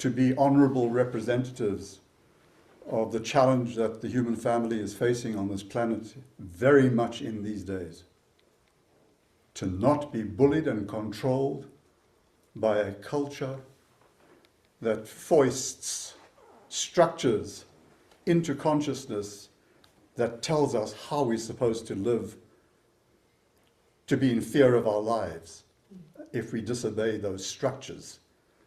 to be honorable representatives of the challenge that the human family is facing on this planet very much in these days. To not be bullied and controlled by a culture that foists structures into consciousness that tells us how we're supposed to live, to be in fear of our lives if we disobey those structures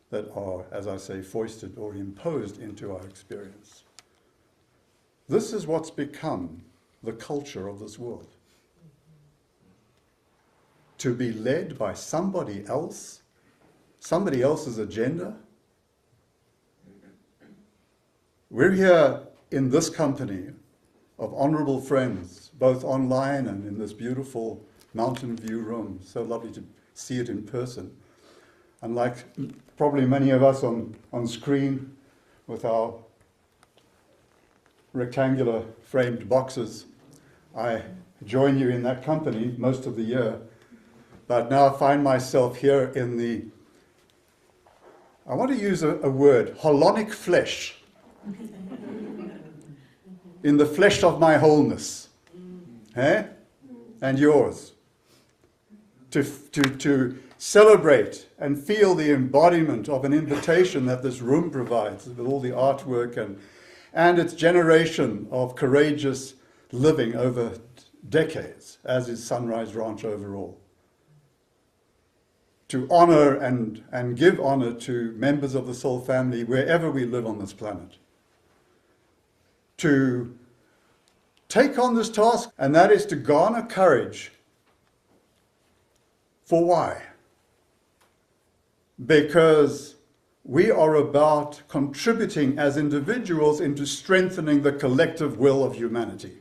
that are, as I say, foisted or imposed into our experience. This is what's become the culture of this world. To be led by somebody else, somebody else's agenda. We're here in this company of honorable friends, both online and in this beautiful Mountain View room. So lovely to see it in person. Unlike probably many of us on screen with our rectangular framed boxes, I join you in that company most of the year. But now I find myself here in the, I want to use a word, holonic flesh. In the flesh of my wholeness. Eh? And yours. To celebrate and feel the embodiment of an invitation that this room provides with all the artwork and its generation of courageous living over decades, as is Sunrise Ranch overall. To honor and give honor to members of the soul family wherever we live on this planet. To take on this task, and that is to garner courage. For why? Because we are about contributing as individuals into strengthening the collective will of humanity,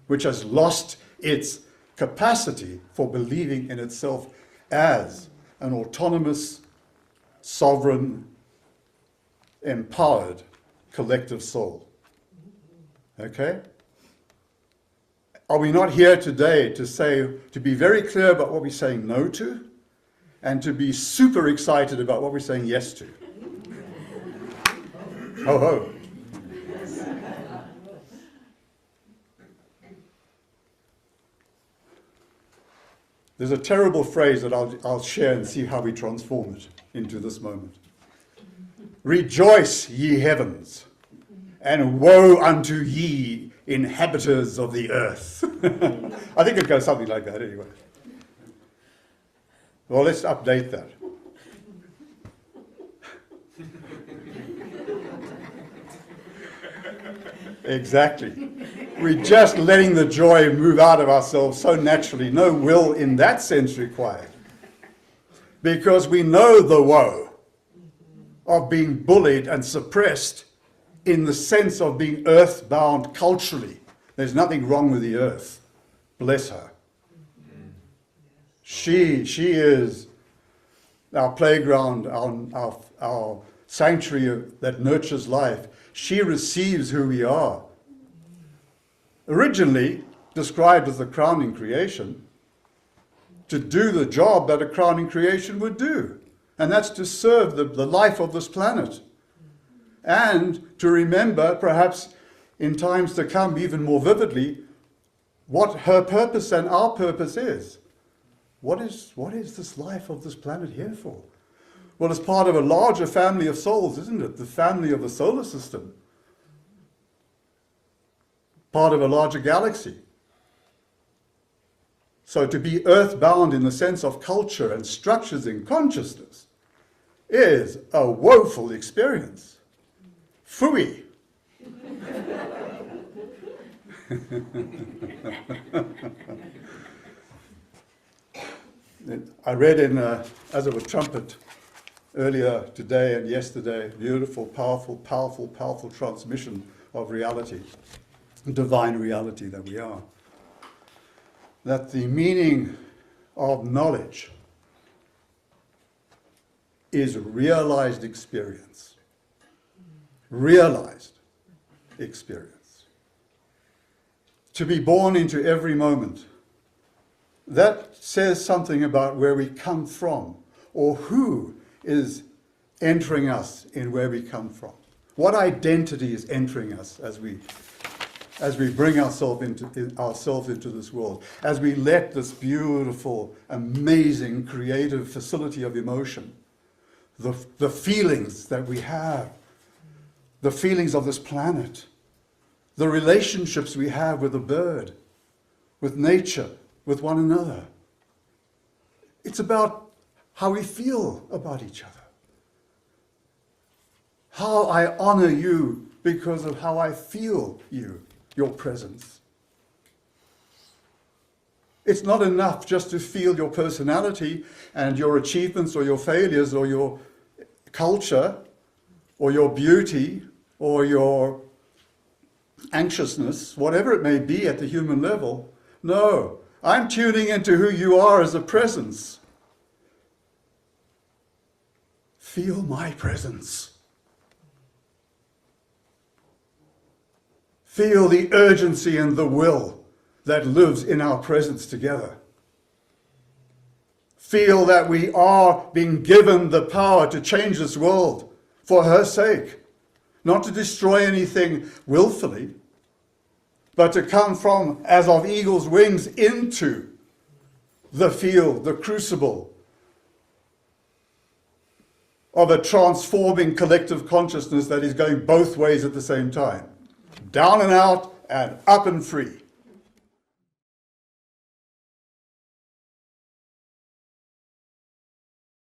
which has lost its capacity for believing in itself as an autonomous, sovereign, empowered collective soul. Okay? Are we not here today to be very clear about what we're saying no to, and to be super excited about what we're saying yes to? Ho ho. There's a terrible phrase that I'll share and see how we transform it into this moment. Rejoice, ye heavens, and woe unto ye inhabitants of the earth. I think it goes something like that anyway. Well, let's update that. Exactly. We're just letting the joy move out of ourselves so naturally. No will in that sense required. Because we know the woe of being bullied and suppressed in the sense of being earthbound culturally. There's nothing wrong with the earth. Bless her. She is our playground, our sanctuary that nurtures life. She receives who we are. Originally described as the crowning creation, to do the job that a crowning creation would do. And that's to serve the life of this planet. And to remember, perhaps in times to come even more vividly, what her purpose and our purpose is. What is this life of this planet here for? Well, it's part of a larger family of souls, isn't it? The family of the solar system. Part of a larger galaxy. So to be earthbound in the sense of culture and structures in consciousness is a woeful experience. Phooey. I read in As of a Trumpet earlier today and yesterday, beautiful, powerful transmission of reality, divine reality that we are. That the meaning of knowledge is realized experience. Realized experience. To be born into every moment. That says something about where we come from, or who is entering us in where we come from? What identity is entering us as we bring ourselves into this world, as we let this beautiful, amazing, creative facility of emotion, the feelings that we have, the feelings of this planet, the relationships we have with the bird, with nature, with one another. It's about how we feel about each other. How I honor you because of how I feel you, your presence. It's not enough just to feel your personality and your achievements or your failures or your culture or your beauty or your anxiousness, whatever it may be at the human level. No, I'm tuning into who you are as a presence. Feel my presence. Feel the urgency and the will that lives in our presence together. Feel that we are being given the power to change this world for her sake. Not to destroy anything willfully, but to come from, as of eagle's wings, into the field, the crucible of a transforming collective consciousness that is going both ways at the same time. Down and out, and up and free.